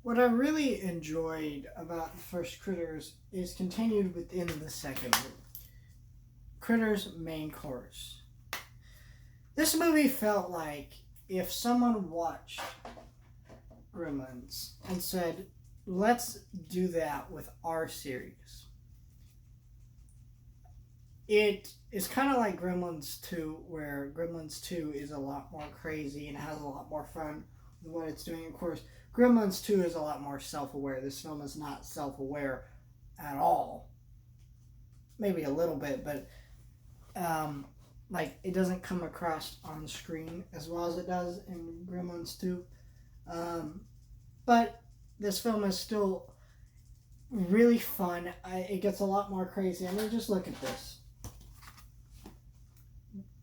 What I really enjoyed about the first Critters is continued within the second movie. Critters main course. This movie felt like if someone watched Gremlins and said, let's do that with our series. It is kind of like Gremlins 2, where Gremlins 2 is a lot more crazy and has a lot more fun with what it's doing. Of course, Gremlins 2 is a lot more self aware. This film is not self aware at all. Maybe a little bit, but like it doesn't come across on the screen as well as it does in Gremlins 2. But this film is still really fun. It gets a lot more crazy. I mean, just look at this.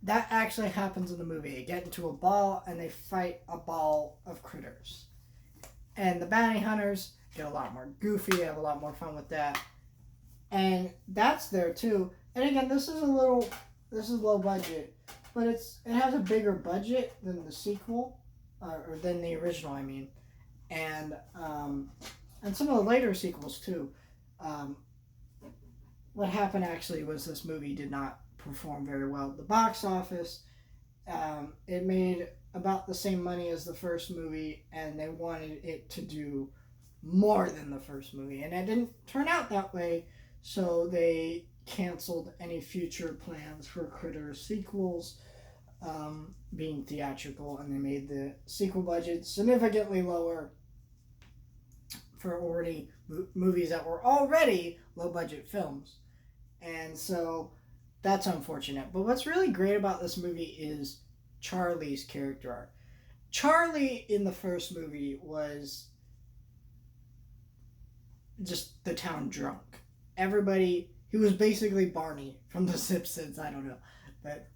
That actually happens in the movie. They get into a ball and they fight a ball of critters. And the bounty hunters get a lot more goofy, have a lot more fun with that. And that's there too. And again, this is low budget, but it has a bigger budget than the sequel, or than the original, I mean. And some of the later sequels too. What happened actually was this movie did not perform very well at the box office. It made about the same money as the first movie, and they wanted it to do more than the first movie, and it didn't turn out that way. So they canceled any future plans for Critters sequels being theatrical, and they made the sequel budget significantly lower for already movies that were already low budget films. And so that's unfortunate. But what's really great about this movie is Charlie's character arc. Charlie in the first movie was just the town drunk. He was basically Barney from The Simpsons, I don't know. But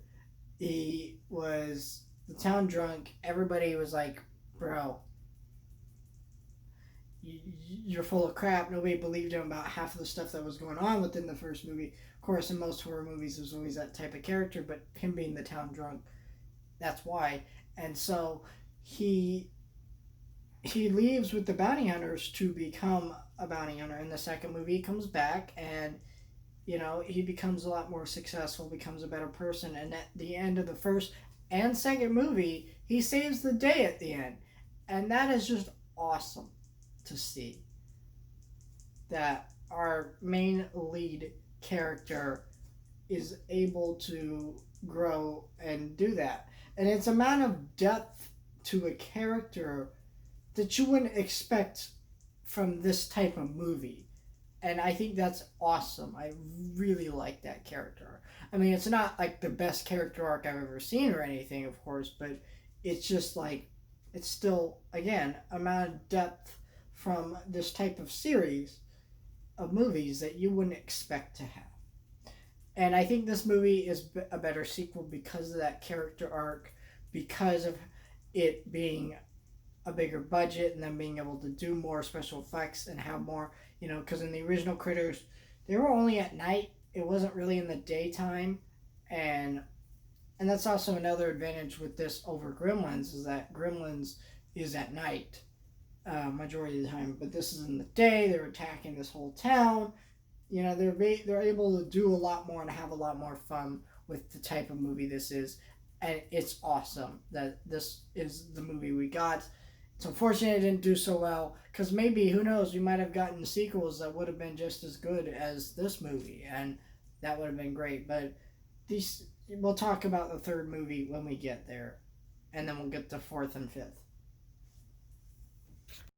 he was the town drunk. Everybody was like, bro, you're full of crap. Nobody believed him about half of the stuff that was going on within the first movie. Of course, in most horror movies, there's always that type of character, but him being the town drunk, that's why. And so he leaves with the bounty hunters to become a bounty hunter. In the second movie, he comes back and he becomes a lot more successful, becomes a better person. And at the end of the first and second movie, he saves the day at the end. And that is just awesome to see. That our main lead character is able to grow and do that. And it's a amount of depth to a character that you wouldn't expect from this type of movie. And I think that's awesome. I really like that character. I mean, it's not like the best character arc I've ever seen or anything, of course, but it's just like, it's still, again, amount of depth from this type of series of movies that you wouldn't expect to have. And I think this movie is a better sequel because of that character arc, because of it being a bigger budget and then being able to do more special effects and have more, because in the original Critters, they were only at night. It wasn't really in the daytime. And that's also another advantage with this over Gremlins, is that Gremlins is at night majority of the time, but this is in the day. They're attacking this whole town. They're able to do a lot more and have a lot more fun with the type of movie this is, and it's awesome that this is the movie we got. It's unfortunate it didn't do so well, because maybe, who knows, we might have gotten sequels that would have been just as good as this movie, and that would have been great. But we'll talk about the third movie when we get there, and then we'll get to fourth and fifth.